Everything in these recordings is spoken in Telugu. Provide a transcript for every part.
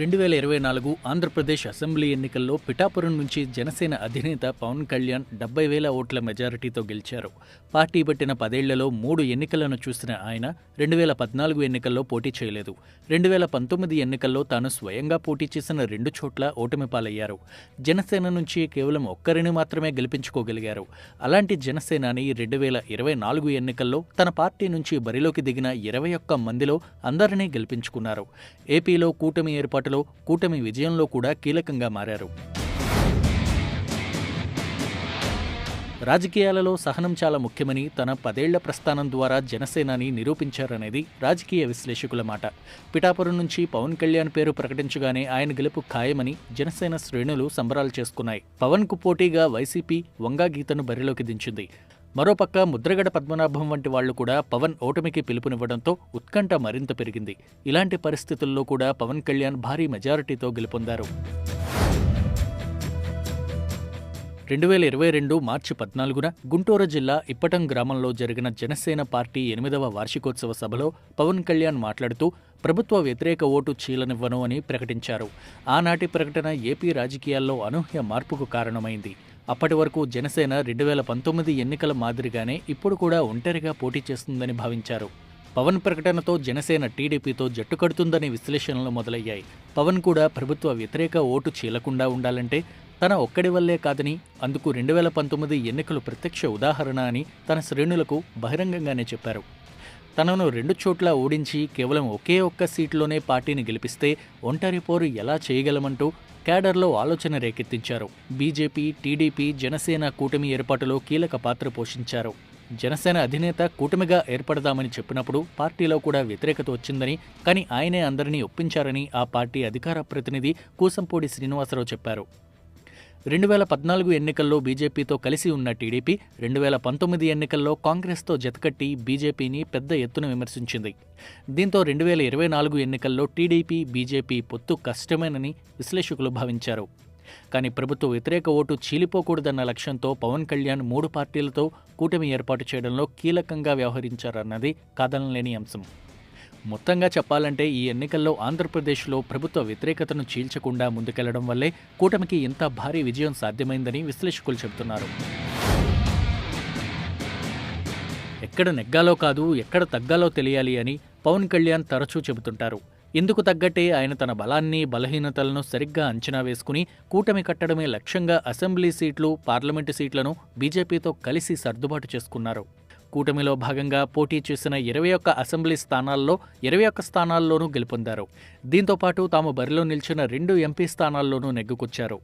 2024 ఆంధ్రప్రదేశ్ అసెంబ్లీ ఎన్నికల్లో పిఠాపురం నుంచి జనసేన అధినేత పవన్ కళ్యాణ్ 70,000 ఓట్ల మెజారిటీతో గెలిచారు. పార్టీ పట్టిన 10 ఏళ్లలో 3 ఎన్నికలను చూసిన ఆయన 2014 ఎన్నికల్లో పోటీ చేయలేదు. 2019 ఎన్నికల్లో తాను స్వయంగా పోటీ చేసిన 2 చోట్ల ఓటమి పాలయ్యారు. జనసేన నుంచి కేవలం ఒక్కరిని మాత్రమే గెలిపించుకోగలిగారు. అలాంటి జనసేనాని 2024 ఎన్నికల్లో తన పార్టీ నుంచి బరిలోకి దిగిన 21 మందిలో అందరినీ గెలిపించుకున్నారు. ఏపీలో కూటమి ఏర్పాటులో కూటమి విజయంలో కూడా కీలకంగా మారారు. రాజకీయాలలో సహనం చాలా ముఖ్యమని తన 10 ఏళ్ల ప్రస్థానం ద్వారా జనసేనాని నిరూపించారనేది రాజకీయ విశ్లేషకుల మాట. పిఠాపురం నుంచి పవన్ కళ్యాణ్ పేరు ప్రకటించగానే ఆయన గెలుపు ఖాయమని జనసేన శ్రేణులు సంబరాలు చేసుకున్నాయి. పవన్కు పోటీగా వైసీపీ వంగా గీతను బరిలోకి దించింది. మరోపక్క ముద్రగడ పద్మనాభం వంటి వాళ్లు కూడా పవన్ ఓటమికి పిలుపునివ్వడంతో ఉత్కంఠ మరింత పెరిగింది. ఇలాంటి పరిస్థితుల్లో కూడా పవన్ కళ్యాణ్ భారీ మెజారిటీతో గెలుపొందారు. 2022 మార్చి 14న గుంటూరు జిల్లా ఇప్పటం గ్రామంలో జరిగిన జనసేన పార్టీ 8వ వార్షికోత్సవ సభలో పవన్ కళ్యాణ్ మాట్లాడుతూ ప్రభుత్వ వ్యతిరేక ఓటు చీలనివ్వను అని ప్రకటించారు. ఆనాటి ప్రకటన ఏపీ రాజకీయాల్లో అనూహ్య మార్పుకు కారణమైంది. అప్పటి వరకు జనసేన 2019 ఎన్నికల మాదిరిగానే ఇప్పుడు కూడా ఒంటరిగా పోటీ చేస్తుందని భావించారు. పవన్ ప్రకటనతో జనసేన టీడీపీతో జట్టు కడుతుందనే విశ్లేషణలు మొదలయ్యాయి. పవన్ కూడా ప్రభుత్వ వ్యతిరేక ఓటు చీలకుండా ఉండాలంటే తన ఒక్కడి వల్లే కాదని, అందుకు 2019 ఎన్నికలు ప్రత్యక్ష ఉదాహరణ అని తన శ్రేణులకు బహిరంగంగానే చెప్పారు. తనను 2 చోట్ల ఓడించి కేవలం ఒకే ఒక్క సీట్లోనే పార్టీని గెలిపిస్తే ఒంటరి పోరు ఎలా చేయగలమంటూ క్యాడర్లో ఆలోచన రేకెత్తించారు. బీజేపీ, టీడీపీ, జనసేన కూటమి ఏర్పాటులో కీలక పాత్ర పోషించారు. జనసేన అధినేత కూటమిగా ఏర్పడదామని చెప్పినప్పుడు పార్టీలో కూడా వ్యతిరేకత వచ్చిందని, కానీ ఆయనే అందరినీ ఒప్పించారని ఆ పార్టీ అధికార ప్రతినిధి కూసంపూడి శ్రీనివాసరావు చెప్పారు. 2014 ఎన్నికల్లో బీజేపీతో కలిసి ఉన్న టీడీపీ 2019 ఎన్నికల్లో కాంగ్రెస్తో జతకట్టి బీజేపీని పెద్ద ఎత్తున విమర్శించింది. దీంతో 2024 ఎన్నికల్లో టీడీపీ, బీజేపీ పొత్తు కష్టమేనని విశ్లేషకులు భావించారు. కానీ ప్రభుత్వ వ్యతిరేక ఓటు చీలిపోకూడదన్న లక్ష్యంతో పవన్ కళ్యాణ్ 3 పార్టీలతో కూటమి ఏర్పాటు చేయడంలో కీలకంగా వ్యవహరించారన్నది కాదనలేని అంశం. మొత్తంగా చెప్పాలంటే ఈ ఎన్నికల్లో ఆంధ్రప్రదేశ్లో ప్రభుత్వ వ్యతిరేకతను చీల్చకుండా ముందుకెళ్లడం వల్లే కూటమికి ఇంత భారీ విజయం సాధ్యమైందని విశ్లేషకులు చెబుతున్నారు. ఎక్కడ నెగ్గాలో కాదు, ఎక్కడ తగ్గాలో తెలియాలి అని పవన్ కళ్యాణ్ తరచూ చెబుతుంటారు. ఇందుకు తగ్గట్టే ఆయన తన బలాన్ని, బలహీనతలను సరిగ్గా అంచనా వేసుకుని కూటమి కట్టడమే లక్ష్యంగా అసెంబ్లీ సీట్లు, పార్లమెంటు సీట్లను బీజేపీతో కలిసి సర్దుబాటు చేసుకున్నారు. కూటమిలో భాగంగా పోటీ చేసిన 21 అసెంబ్లీ స్థానాల్లో 21 స్థానాల్లోనూ గెలుపొందారు. దీంతో పాటు తాము బరిలో నిలిచిన 2 ఎంపీ స్థానాల్లోనూ నెగ్గుకొచ్చారు.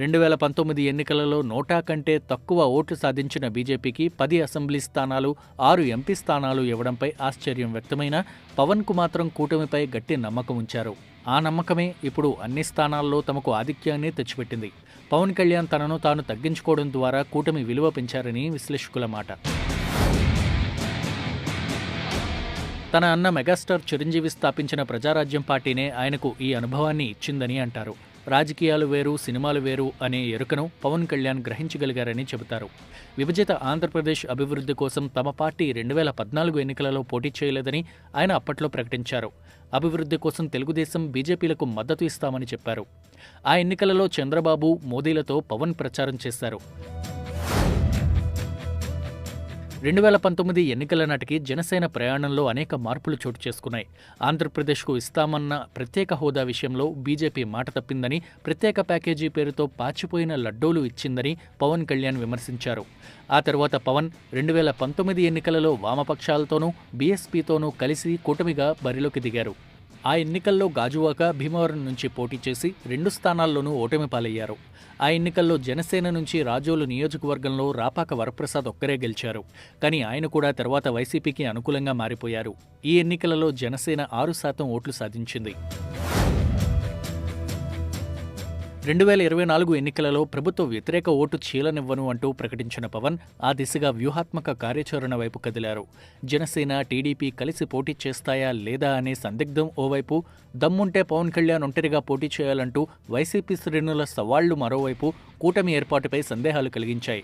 2019 ఎన్నికలలో 100 కంటే తక్కువ ఓట్లు సాధించిన బీజేపీకి 10 అసెంబ్లీ స్థానాలు, 6 ఎంపీ స్థానాలు ఇవ్వడంపై ఆశ్చర్యం వ్యక్తమైనా పవన్కు మాత్రం కూటమిపై గట్టి నమ్మకం ఉంచారు. ఆ నమ్మకమే ఇప్పుడు అన్ని స్థానాల్లో తమకు ఆధిక్యాన్ని తెచ్చిపెట్టింది. పవన్ కళ్యాణ్ తనను తాను తగ్గించుకోవడం ద్వారా కూటమి విలువ పెంచారని విశ్లేషకుల మాట. తన అన్న మెగాస్టార్ చిరంజీవి స్థాపించిన ప్రజారాజ్యం పార్టీనే ఆయనకు ఈ అనుభవాన్ని ఇచ్చిందని అంటారు. రాజకీయాలు వేరు, సినిమాలు వేరు అనే ఎరుకను పవన్ కళ్యాణ్ గ్రహించగలిగారని చెబుతారు. విభజిత ఆంధ్రప్రదేశ్ అభివృద్ధి కోసం తమ పార్టీ 2014 ఎన్నికలలో పోటీ చేయలేదని ఆయన అప్పట్లో ప్రకటించారు. అభివృద్ధి కోసం తెలుగుదేశం, బీజేపీలకు మద్దతు ఇస్తామని చెప్పారు. ఆ ఎన్నికలలో చంద్రబాబు, మోదీలతో పవన్ ప్రచారం చేశారు. 2019 ఎన్నికల నాటికి జనసేన ప్రయాణంలో అనేక మార్పులు చోటు చేసుకున్నాయి. ఆంధ్రప్రదేశ్కు ఇస్తామన్న ప్రత్యేక హోదా విషయంలో బీజేపీ మాట తప్పిందని, ప్రత్యేక ప్యాకేజీ పేరుతో పాచిపోయిన లడ్డూలు ఇచ్చిందని పవన్ కళ్యాణ్ విమర్శించారు. ఆ తర్వాత పవన్ 2019 ఎన్నికలలో వామపక్షాలతోనూ, బీఎస్పీతోనూ కలిసి కూటమిగా బరిలోకి దిగారు. ఆ ఎన్నికల్లో గాజువాక, భీమవరం నుంచి పోటీ చేసి 2 స్థానాల్లోనూ ఓటమి పాలయ్యారు. ఆ ఎన్నికల్లో జనసేన నుంచి రాజోలు నియోజకవర్గంలో రాపాక వరప్రసాద్ ఒక్కరే గెలిచారు. కానీ ఆయన కూడా తర్వాత వైసీపీకి అనుకూలంగా మారిపోయారు. ఈ ఎన్నికలలో జనసేన 6% ఓట్లు సాధించింది. 2024 ఎన్నికలలో ప్రభుత్వ వ్యతిరేక ఓటు చీలనివ్వను అంటూ ప్రకటించిన పవన్ ఆ దిశగా వ్యూహాత్మక కార్యాచరణ వైపు కదిలారు. జనసేన, టీడీపీ కలిసి పోటీ చేస్తాయా లేదా అనే సందిగ్ధం ఓవైపు, దమ్ముంటే పవన్ కళ్యాణ్ ఒంటరిగా పోటీ చేయాలంటూ వైసీపీ శ్రేణుల సవాళ్లు మరోవైపు కూటమి ఏర్పాటుపై సందేహాలు కలిగించాయి.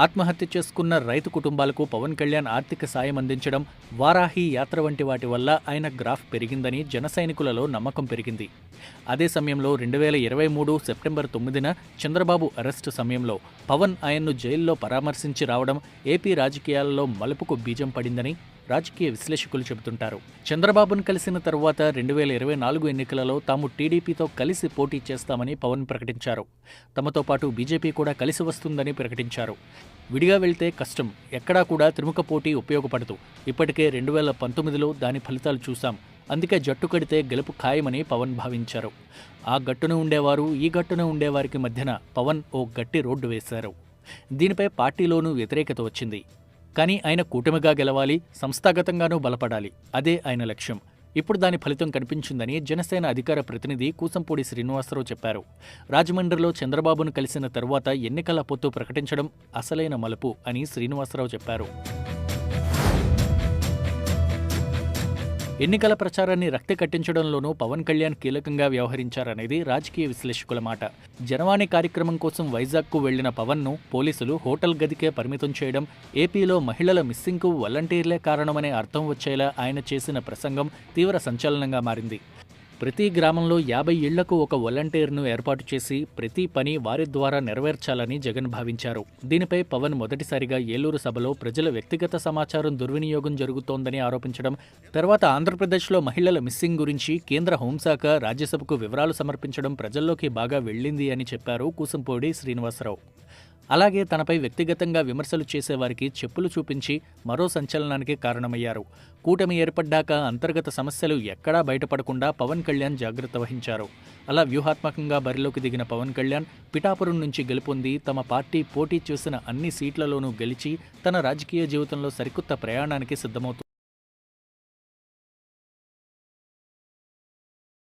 ఆత్మహత్య చేసుకున్న రైతు కుటుంబాలకు పవన్ కళ్యాణ్ ఆర్థిక సాయం అందించడం, వారాహి యాత్ర వంటి వాటి వల్ల ఆయన గ్రాఫ్ పెరిగిందని జన సైనికులలో నమ్మకం పెరిగింది. అదే సమయంలో 2023 సెప్టెంబర్ 9న చంద్రబాబు అరెస్టు సమయంలో పవన్ ఆయన్ను జైల్లో పరామర్శించి రావడం ఏపీ రాజకీయాలలో మలుపుకు బీజం పడిందని రాజకీయ విశ్లేషకులు చెబుతుంటారు. చంద్రబాబును కలిసిన తరువాత 2024 ఎన్నికలలో తాము టీడీపీతో కలిసి పోటీ చేస్తామని పవన్ ప్రకటించారు. తమతో పాటు బీజేపీ కూడా కలిసి వస్తుందని ప్రకటించారు. విడిగా వెళ్తే కష్టం, ఎక్కడా కూడా త్రిముఖ పోటీ ఉపయోగపడదు. ఇప్పటికే 2019లో దాని ఫలితాలు చూశాం. అందుకే జట్టు కడితే గెలుపు ఖాయమని పవన్ భావించారు. ఆ గట్టున ఉండేవారు, ఈ గట్టున ఉండేవారికి మధ్యన పవన్ ఓ గట్టి రోడ్డు వేశారు. దీనిపై పార్టీలోనూ వ్యతిరేకత వచ్చింది. కానీ ఆయన కూటమిగా గెలవాలి, సంస్థాగతంగానూ బలపడాలి. అదే ఆయన లక్ష్యం. ఇప్పుడు దాని ఫలితం కనిపించిందని జనసేన అధికార ప్రతినిధి కూసంపూడి శ్రీనివాసరావు చెప్పారు. రాజమండ్రిలో చంద్రబాబును కలిసిన తరువాత ఎన్నికల పొత్తు ప్రకటించడం అసలైన మలుపు అని శ్రీనివాసరావు చెప్పారు. ఎన్నికల ప్రచారాన్ని రక్తి కట్టించడంలోనూ పవన్ కళ్యాణ్ కీలకంగా వ్యవహరించారనేది రాజకీయ విశ్లేషకుల మాట. జనవాణి కార్యక్రమం కోసం వైజాగ్కు వెళ్లిన పవన్ను పోలీసులు హోటల్ గదికే పరిమితం చేయడం, ఏపీలో మహిళల మిస్సింగ్కు వాలంటీర్లే కారణమనే అర్థం వచ్చేలా ఆయన చేసిన ప్రసంగం తీవ్ర సంచలనంగా మారింది. ప్రతి గ్రామంలో 50 ఇళ్లకు ఒక వాలంటీర్ను ఏర్పాటు చేసి ప్రతి పని వారి ద్వారా నెరవేర్చాలని జగన్ భావించారు. దీనిపై పవన్ మొదటిసారిగా ఏలూరు సభలో ప్రజల వ్యక్తిగత సమాచారం దుర్వినియోగం జరుగుతోందని ఆరోపించడం, తర్వాత ఆంధ్రప్రదేశ్లో మహిళల మిస్సింగ్ గురించి కేంద్ర హోంశాఖ రాజ్యసభకు వివరాలు సమర్పించడం ప్రజల్లోకి బాగా వెళ్ళింది అని చెప్పారు కూసంపూడి శ్రీనివాసరావు. అలాగే తనపై వ్యక్తిగతంగా విమర్శలు చేసేవారికి చెప్పులు చూపించి మరో సంచలనానికి కారణమయ్యారు. కూటమి ఏర్పడ్డాక అంతర్గత సమస్యలు ఎక్కడా బయటపడకుండా పవన్ కళ్యాణ్ జాగ్రత్త వహించారు. అలా వ్యూహాత్మకంగా బరిలోకి దిగిన పవన్ కళ్యాణ్ పిఠాపురం నుంచి గెలుపొంది తమ పార్టీ పోటీ చేసిన అన్ని సీట్లలోనూ గెలిచి తన రాజకీయ జీవితంలో సరికొత్త ప్రయాణానికి సిద్ధమవుతున్నారు.